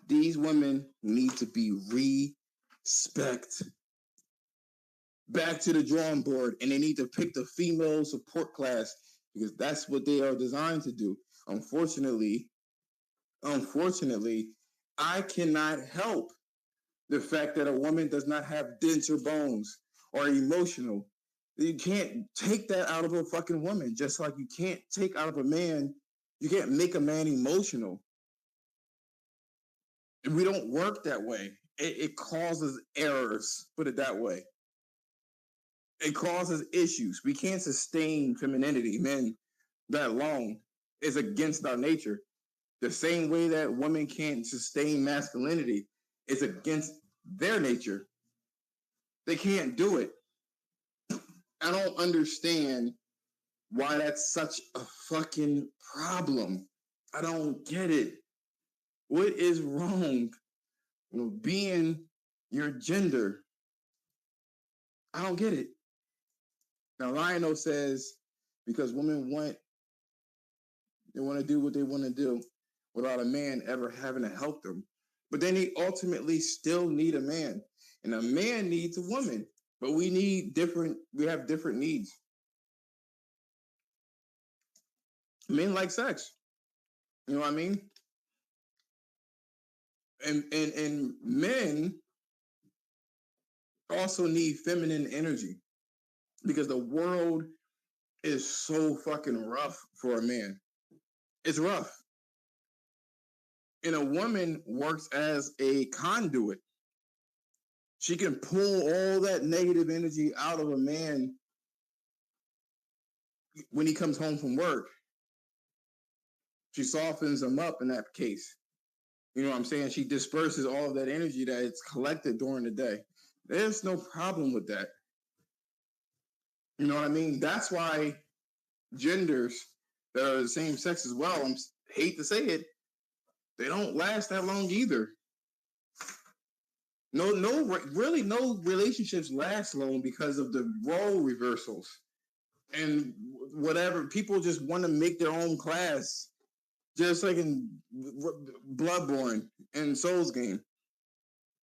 These women need to be respect. Back to the drawing board, and they need to pick the female support class because that's what they are designed to do. Unfortunately, I cannot help the fact that a woman does not have denser bones or emotional. You can't take that out of a fucking woman, just like you can't take out of a man. You can't make a man emotional. We don't work that way. It causes errors, put it that way. It causes issues. We can't sustain femininity, men, that long. Is against our nature. The same way that women can't sustain masculinity is against their nature. They can't do it. I don't understand why that's such a fucking problem. I don't get it. What is wrong with being your gender? I don't get it. Now, Lionel says because women want to do what they want to do without a man ever having to help them. But then they ultimately still need a man. And a man needs a woman. But we have different needs. Men like sex. You know what I mean? And men also need feminine energy because the world is so fucking rough for a man. It's rough. And a woman works as a conduit. She can pull all that negative energy out of a man when he comes home from work. She softens him up in that case. You know what I'm saying? She disperses all of that energy that it's collected during the day. There's no problem with that. You know what I mean? That's why genders that are the same sex as well, I hate to say it, they don't last that long either. Really no relationships last long because of the role reversals. And whatever, people just want to make their own class, just like in Bloodborne and Souls game.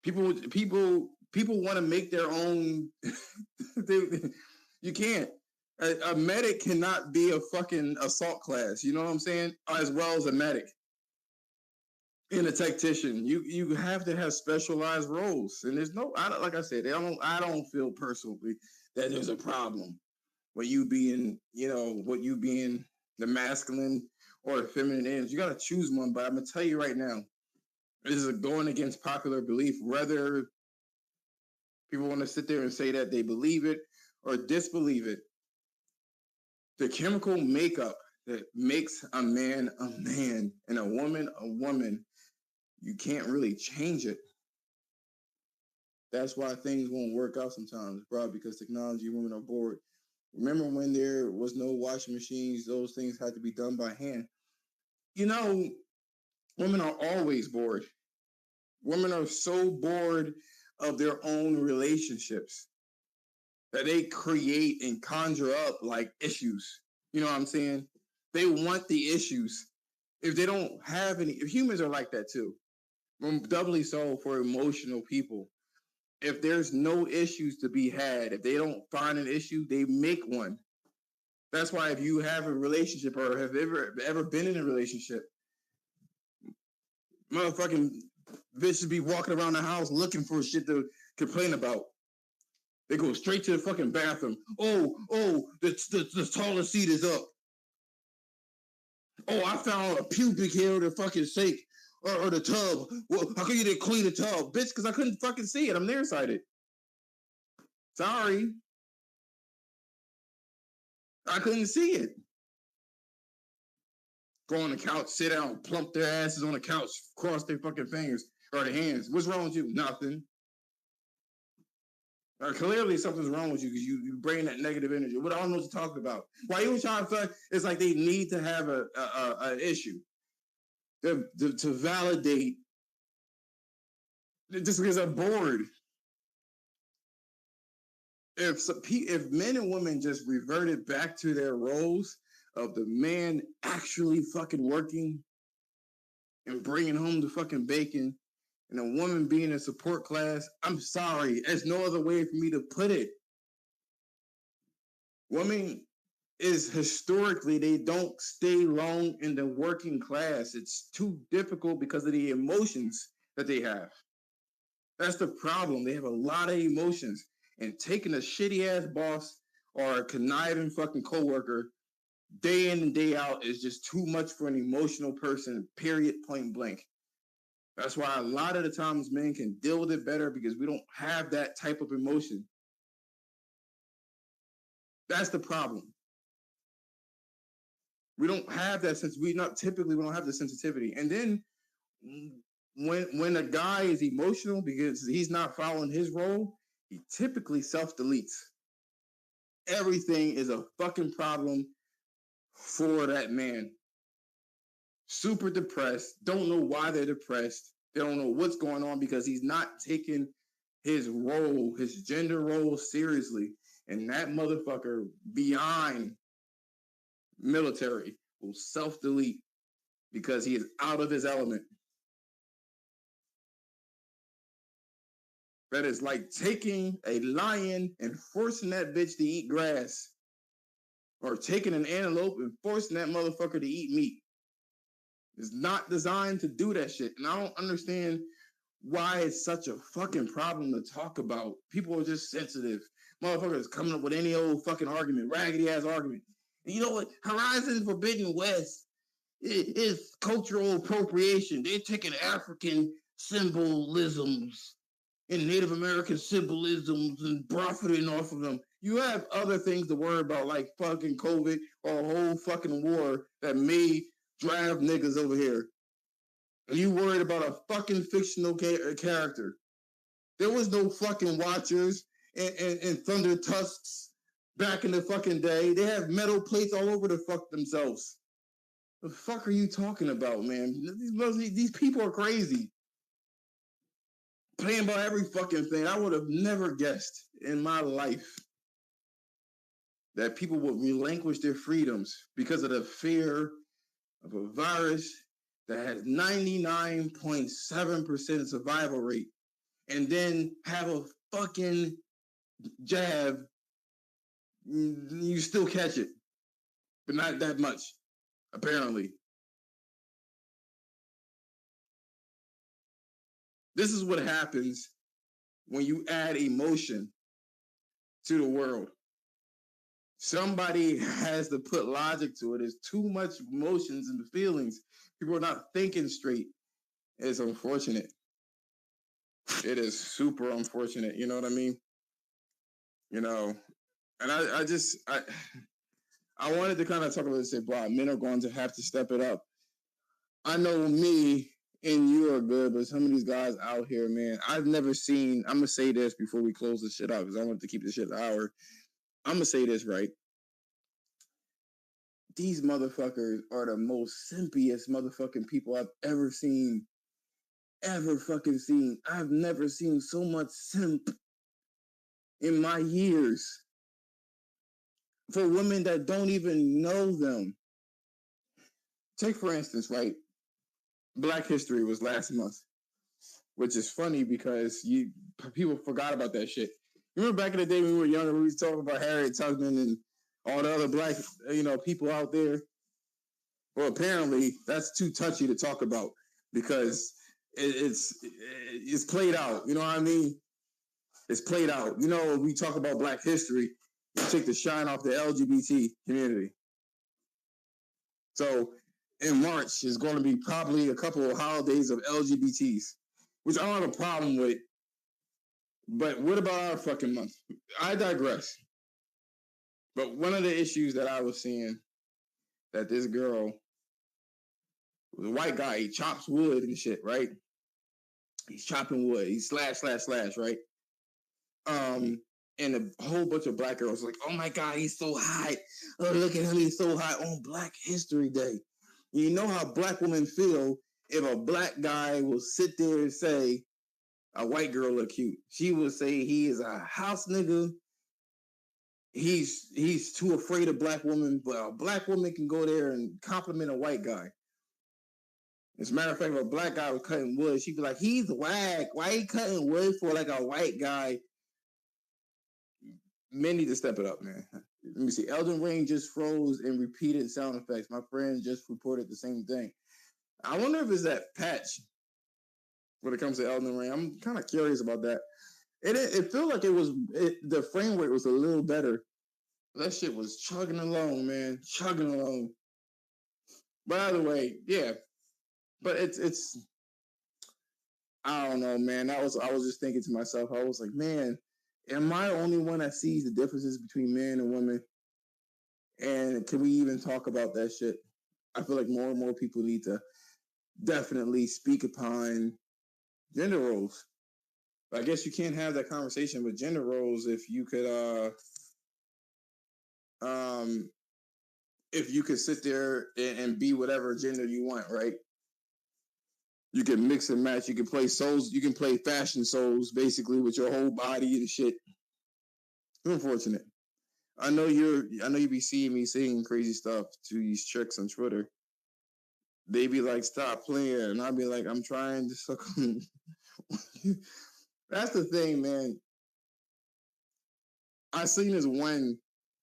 People want to make their own. You can't. A medic cannot be a fucking assault class. You know what I'm saying? As well as a medic and a tactician. You have to have specialized roles, and there's no. Like I said, I don't feel personally that there's a problem with you being, the masculine or the feminine energy. You got to choose one. But I'm gonna tell you right now, this is going against popular belief. Whether people want to sit there and say that they believe it or disbelieve it, the chemical makeup that makes a man and a woman, you can't really change it. That's why things won't work out sometimes, bro, because technology, women are bored. Remember when there was no washing machines, those things had to be done by hand. Women are always bored. Women are so bored of their own relationships that they create and conjure up like issues. You know what I'm saying? They want the issues. If they don't have any, humans are like that too. Doubly so for emotional people. If there's no issues to be had, if they don't find an issue, they make one. That's why if you have a relationship or have ever been in a relationship, motherfucking bitches be walking around the house looking for shit to complain about. They go straight to the fucking bathroom. Oh, the toilet seat is up. Oh, I found a pubic hair in the fucking sink or the tub. Well, how can you didn't clean the tub, bitch? Because I couldn't fucking see it. I'm nearsighted. Sorry, I couldn't see it. Go on the couch, sit down, plump their asses on the couch, cross their fucking fingers or their hands. What's wrong with you? Nothing. Clearly something's wrong with you because you bring that negative energy. What I don't know what you're talking about. Why you trying to feel it's like they need to have an issue to validate just because I'm bored. If men and women just reverted back to their roles of the man actually fucking working and bringing home the fucking bacon and a woman being a support class, I'm sorry. There's no other way for me to put it. Women is historically, they don't stay long in the working class. It's too difficult because of the emotions that they have. That's the problem. They have a lot of emotions. And taking a shitty ass boss or a conniving fucking coworker day in and day out is just too much for an emotional person, period, point blank. That's why a lot of the times men can deal with it better because we don't have that type of emotion. That's the problem. We don't have that sense. We don't have the sensitivity. And then when a guy is emotional because he's not following his role, he typically self-deletes. Everything is a fucking problem for that man. Super depressed, don't know why they're depressed. They don't know what's going on because he's not taking his role, his gender role seriously. And that motherfucker beyond military will self-delete because he is out of his element. That is like taking a lion and forcing that bitch to eat grass. Or taking an antelope and forcing that motherfucker to eat meat. It's not designed to do that shit. And I don't understand why it's such a fucking problem to talk about. People are just sensitive. Motherfuckers coming up with any old fucking argument, raggedy ass argument. And you know what? Horizon Forbidden West is cultural appropriation. They're taking African symbolisms and Native American symbolisms and profiting off of them. You have other things to worry about, like fucking COVID or a whole fucking war that may drive niggas over here. And you worried about a fucking fictional character. There was no fucking Watchers and Thunder Tusks back in the fucking day. They have metal plates all over the fuck themselves. The fuck are you talking about, man? These people are crazy. Playing about every fucking thing. I would have never guessed in my life that people would relinquish their freedoms because of the fear of a virus that has 99.7% survival rate and then have a fucking jab, you still catch it, but not that much, apparently. This is what happens when you add emotion to the world. Somebody has to put logic to it. There's too much emotions and feelings. People are not thinking straight. It's unfortunate. It is super unfortunate. You know what I mean? You know, and I wanted to kind of talk about this. Say, wow, men are going to have to step it up. I know me and you are good, but some of these guys out here, man, I've never seen. I'm gonna say this before we close this shit out because I want to keep this shit an hour. I'm gonna say this right. These motherfuckers are the most simpiest motherfucking people I've ever seen. Ever fucking seen. I've never seen so much simp in my years for women that don't even know them. Take, for instance, right? Black History was last month, which is funny because people forgot about that shit. You remember back in the day when we were younger, we was talking about Harriet Tubman and all the other black, people out there. Well, apparently that's too touchy to talk about because it's played out. You know what I mean? It's played out. You know, we talk about Black history, you take the shine off the LGBT community. So in March is going to be probably a couple of holidays of LGBTs, which I don't have a problem with. But what about our fucking month? I digress. But one of the issues that I was seeing that this girl, the white guy, he chops wood and shit, right? He's chopping wood. He's slash, right? And a whole bunch of black girls like, oh my God, he's so hot. Oh, look at him, he's so hot on Black History Day. You know how black women feel if a black guy will sit there and say a white girl look cute. She will say he is a house nigga. He's too afraid of black women, but a black woman can go there and compliment a white guy. As a matter of fact, if a black guy was cutting wood, she'd be like, he's whack. Why he cutting wood for like a white guy? Men need to step it up, man. Let me see. Elden Ring just froze and repeated sound effects. My friend just reported the same thing. I wonder if it's that patch when it comes to Elden Ring. I'm kind of curious about that. It felt like the frame rate was a little better. That shit was chugging along, man. Chugging along. By the way, yeah. But it's I don't know, man. I was just thinking to myself, I was like, man, am I the only one that sees the differences between men and women? And can we even talk about that shit? I feel like more and more people need to definitely speak upon gender roles. I guess you can't have that conversation with gender roles if you could sit there and be whatever gender you want, right? You can mix and match. You can play souls. You can play fashion souls basically with your whole body and shit. It's unfortunate. I know you be seeing me saying crazy stuff to these chicks on Twitter. They be like, stop playing. And I'll be like, I'm trying to suck on. That's the thing, man. I seen this one,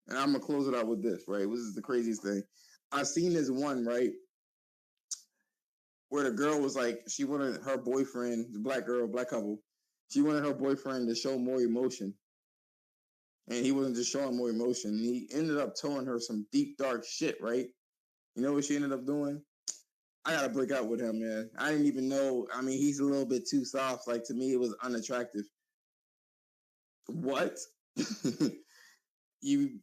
and I'm going to close it out with this, right? This is the craziest thing. I seen this one, right? Where the girl was like, she wanted her boyfriend, the black girl, black couple, she wanted her boyfriend to show more emotion. And he wasn't just showing more emotion. He ended up telling her some deep, dark shit, right? You know what she ended up doing? I gotta break up with him, man. I didn't even know. I mean, he's a little bit too soft. Like, to me, it was unattractive. What? You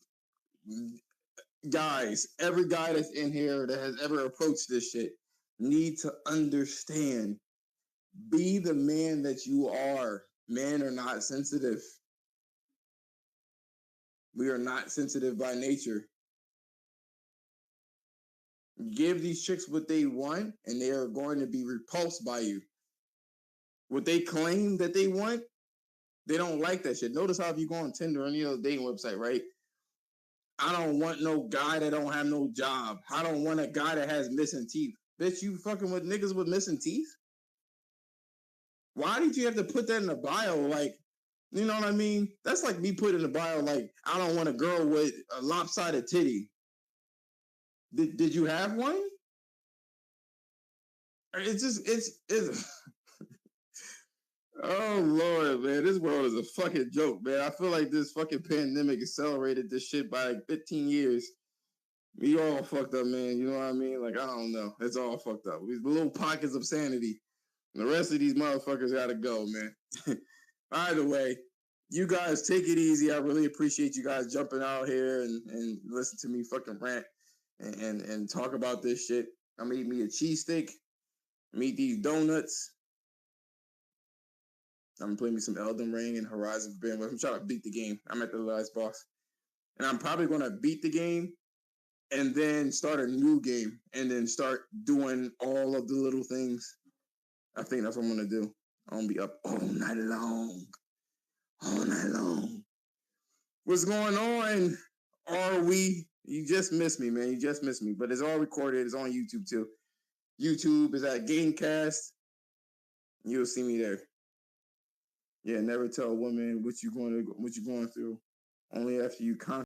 guys, every guy that's in here that has ever approached this shit need to understand. Be the man that you are. Men are not sensitive. We are not sensitive by nature. Give these chicks what they want, and they are going to be repulsed by you. What they claim that they want, they don't like that shit. Notice how if you go on Tinder or any other dating website, right? I don't want no guy that don't have no job. I don't want a guy that has missing teeth. Bitch, you fucking with niggas with missing teeth? Why did you have to put that in the bio? Like, you know what I mean? That's like me putting in the bio, like, I don't want a girl with a lopsided titty. Did you have one? It's oh Lord, man, this world is a fucking joke, man. I feel like this fucking pandemic accelerated this shit by like 15 years. We all fucked up, man. You know what I mean? Like, I don't know. It's all fucked up. These little pockets of sanity. And the rest of these motherfuckers gotta go, man. Either way, you guys take it easy. I really appreciate you guys jumping out here and listen to me fucking rant and talk about this shit. I'm gonna eat me a cheesesteak. I'm eat these donuts. I'm gonna play me some Elden Ring and Horizon Forbidden West. I'm trying to beat the game. I'm at the last boss. And I'm probably gonna beat the game and then start a new game and then start doing all of the little things. I think that's what I'm gonna do. I'm gonna be up all night long. All night long. What's going on? Are we? You just missed me, man. You just missed me. But it's all recorded. It's on YouTube too. YouTube is at Gamecast. You'll see me there. Yeah, never tell a woman what you're going through. Only after you